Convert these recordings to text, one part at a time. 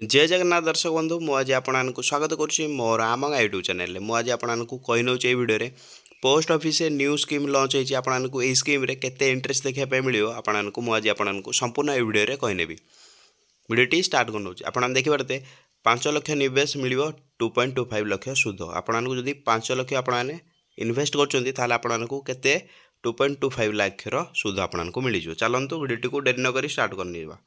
जय जगन्नाथ दर्शक बंधु मुझे आपको स्वागत करुँची मोर आम यूट्यूब चैनल में मुझे आपको कही नौ video post office new scheme launch होती आपको यही स्कीम केते इंटरेस्ट देखा मिले आपको मुझे आपको संपूर्ण ये भिडियो कहनेबी भिडियोटी स्टार्ट कर आप देखिए 5 लाख निवेश मिल 2.25 लाख सुध आपको जब 5 लाख आपने इन्वेस्ट करको केते 2.25 लाख सुध आपको मिल जाए। चलतु भिडियोटी को डेरी नक स्टार्ट करवा।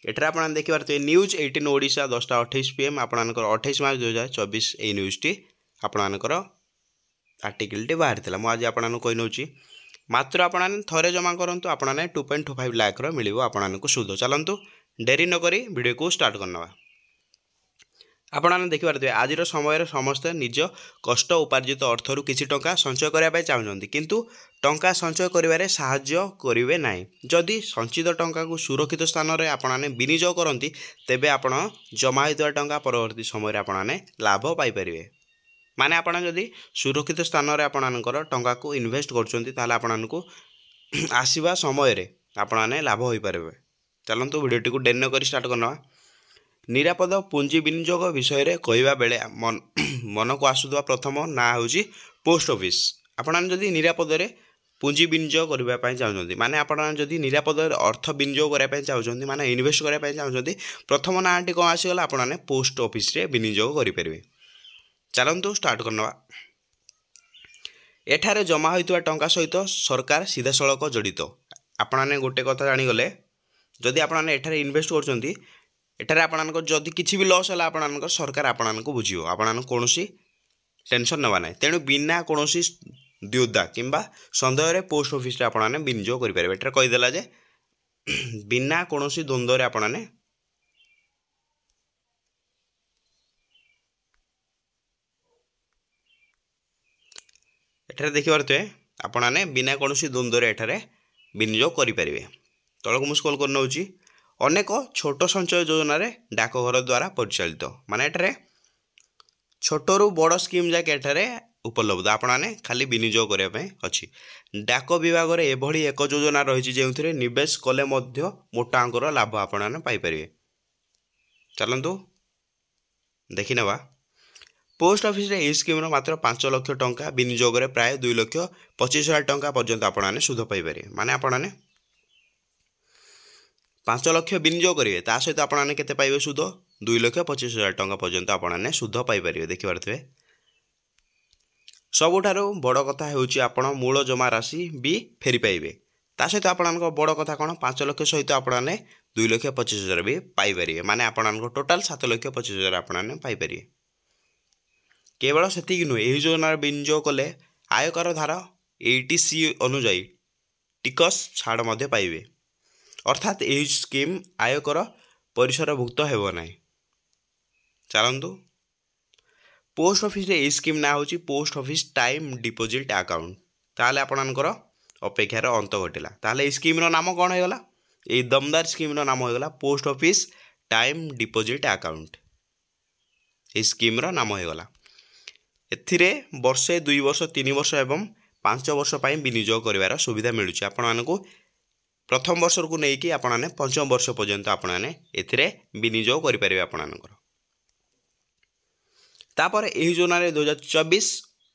एठार आप देखिए न्यूज 18 ओडिशा 10:28 PM आपंकर 28 मार्च 2024 ये न्यूजटी आपंकर आर्टिकलटी बाहरी था। मुझे आपको कही नौ मात्र आपने थे जमा करूँ आपने 2.25 लाख मिल आपको सुध। चलतु डेरी नक भिडियो को स्टार्ट करना। आपने देखिए आज समय समस्ते निज कष्ट उपार्जित अर्थर किसी टंका संचय करने चाहते किंतु टंका संचय करें साहाय्य करेंगे ना। जदि संचित टंका को सुरक्षित स्थान में आपने विनियोग करती तेबे आपण जमा होता टंका परवर्ती समय आपने लाभ पाइपर। माने आपड़ जदि सुरक्षित स्थान में आपणकर टंका को इन्वेस्ट कर आसवा समय आपने लाभ हो पारे। चलतु भिडियोटी को डेरी नक स्टार्ट करना। निरापद पुंजी विनियोग विषय रे कहवा बेले मन को आसुवा प्रथम ना हूँ पोस्ट ऑफिस। आपने जदि निरापद पुंजी विनियोग करने चाहते माने आपने जदि निरापद अर्थ विनियोग करने चाहते माने इन्वेस्ट करने चाहते प्रथम ना टी कौन आसीगला आपने पोस्ट ऑफिस रे विनियोग करेंगे। चलतु स्टार्ट करना। एठारे जमा होता टंका सहित सरकार सीधा सड़क जड़ित। आपने गोटे कथा जानीगले जदि आपने एठारे इन्वेस्ट कर एठारे आपन जदि किसी भी लॉस है आपन सरकार आपन को बुझे आपन कौन टेंशन नवा ना। तेणु बिना कौन द्विधा किंबा सन्देह पोस्ट ऑफिस आपने विनियोग करेंगे। एठारे कहीदेला जे बिना कौन द्वंद्व आपने एठारे देखिए आपने बिना कौन द्वंद्व एठारे विनियोग करेंगे। तलक मुझे स्क्रॉल कर नौची अनेक छोट संचय योजना डाकघर द्वारा परिचालित माने एठारे छोटू बड़ स्कीम जाके एठारे उपलब्ध आपने खाली विनियोग करने अच्छी। डाक विभाग में एभली एक योजना रही जो निवेश कले मोटा अंकर लाभ आपने पाइपर। चलतु देखी नवा। पोस्ट ऑफिस रे स्कीम मात्र 5 लाख टंका विनियोग प्राय 2,25,000 टंका पर्यंत आपने सुध पाइपर। माने आपने 5 लाख विनियोग करेंगे ता सहित आपने केते पाइबे सुध 2,25,000 टंका पर्यंत आपने सुध पाइपर। देखिए सबुठारु बड़ कथा होउची आपण मूल जमा राशि भी फेरी पाइबे। ता सहित आपण बड़ कथा कौन 5 लाख सहित आपने 2,25,000 भी पाइपर। माने आपण टोटाल 7,25,000 आपने पाइपर। केवल सेतिक नुहे यही योजना विनियोग कले आयकर धारा 80C अनुजाई टिकस छाड़ मध्य पाइबे अर्थात यही स्कीम आयकर परिसरभुक्त हेब ना। चलतु पोस्ट ऑफिस रे स्कीम ना हूँ post office time deposit account. ताले आपणकर अपेक्षार अंत घटिला। ताले स्कीम नाम कौन होगा ये दमदार स्कीम नाम होगा post office time deposit account. ये स्कीम नाम होगा एथिरे वर्षे 2 वर्ष 3 वर्ष एवं 5 वर्ष पर विनियोग कर सुविधा मिलूँ। आपको प्रथम वर्ष को लेकिन आपने 5म वर्ष पर्यंत आपने एथिरे विनियोग करेंगे। आपणकर तापर यही योजना 2024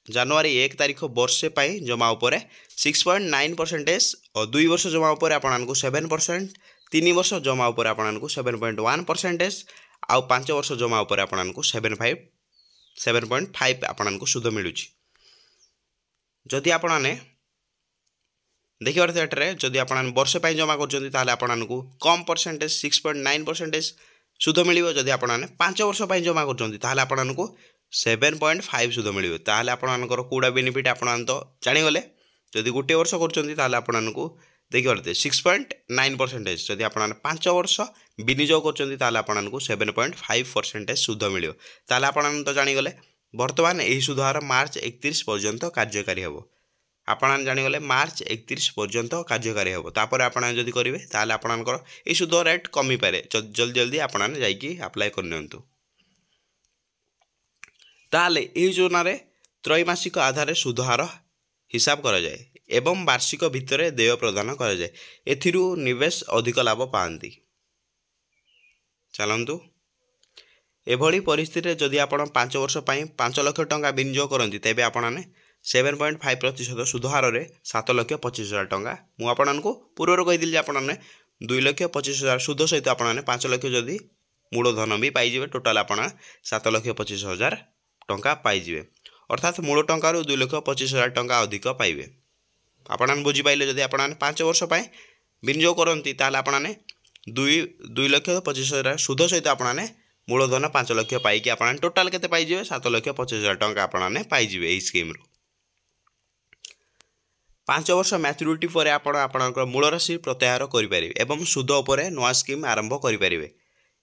जनवरी 1 तारीख वर्षे पाई जमा उपर 6.9% और 2 वर्ष जमा उपर आपको 7%, 3 वर्ष जमा उपर आपको 7.1% आउ 5 वर्ष जमा उपर आपको 7.5 आपको सुध मिलूँ। जदि आपने देखिए जदि आप वर्षे पर जमा करको कम परसेंटेज 6.9% सुध मिल। जदि आपने 5 वर्ष पर जमा करको 7.5 सुध मिले। ताल आपंकर कौड़ा बेनिफिट आप तो जाणीगले। जदि गोटे वर्ष करको देखिए 6.9%। जदि आप 5 वर्ष विनियोग करको 7.5% सुध मिले। ताल आप तो जाणीगले बर्तमान यही सुधार मार्च 31 पर्यंत कार्यकारी हे। आपन जाणीगले मार्च 31 पर्यंत कार्यकारी हे। तापर आपन जदि करेंगे ताल आपनकर ये सुध रेट कमी पारे। जल्दी जल्दी आपन जाइकी अप्लाई करनियंतु। ताले यही योजना त्रैमासिक आधार सुधार हिसाब करा जाए एवं वार्षिक भितर देय प्रदान करा जाए। एथिरु निवेश अधिक लाभ पाती। चलतु एभली परिस्थिति जदि आप 5 वर्ष 5 लाख टंका विनियोग करती तेज आपने 7.5% सुध हार में 7,25,000 टंका मुझे पूर्व कही आपने 2,25,000 सुध सहित आपने 5 लाख जदि मूलधन भी पाइबे टोटाल आप 7,25,000 टंका पाइबे अर्थात मूल टंकार 2,25,000 टंका अधिक पाइबे। आपने बुझीपारे जदि आप 5 वर्ष विनियोग करती ताल आपने 2,25,000 सुध सहित आपने मूलधन 5 लाख पाई आप टोटाल केते पाइबे 7,25,000 टंका आपने पाइबे यही स्कीम रो 5 वर्ष मैच्योरिटी पर आप मूल राशि प्रत्याहार करें एवं सुध उपर नुआ स्कीम आरंभ करें।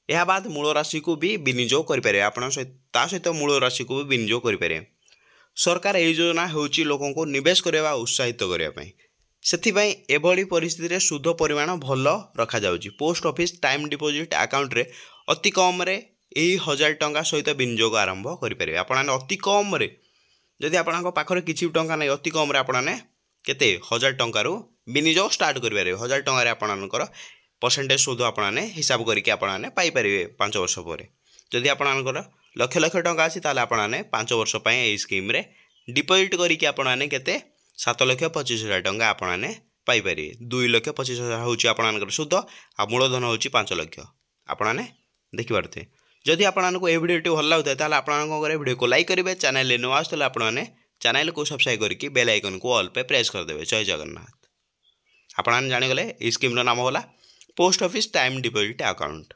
यह बाद मूल राशि को भी विनियोग करें आप सहित मूल राशि को भी विनियोग करें। सरकार यह योजना होची लोकों को निवेश करने उत्साहित करने से एभली परिस्थिति सुध परिमाण भल रखा जाउची। Post office time deposit account रे अति कम रे यही 1,000 टंका सहित विनियोग आरंभ करें। आपने अति कम रे जदि आपन पाखरे किछि टंका नहीं अति कम रे आपने केते 1,000 टंका रो विनियोग स्टार्ट करें। 1,000 टंका रे आपनकर परसेंटेज सुध आपने हिसाब करके आपने पाई परिबे 5 वर्ष पर। जदि आपनकर लक्ष लक्ष टंका अछि ताले आपने 5 वर्ष पई स्कीम रे डिपोजिट करके आपने केते 7,25,000 टंका आपने पाई परिबे। 2,25,000 होची आपनकर सुध आ मूलधन होची 5 लाख आपने देखि पारते। जदि आपको ये वीडियो भल लगुता है आपको वीडियो को लाइक करेंगे। चैनल नुआ आसला आपने चैनल को सब्सक्राइब करके बेल आइकन को ऑल पे प्रेस करदेवे। जय जगन्नाथ। आपने जानीगले स्कीम नाम होला post office time deposit account.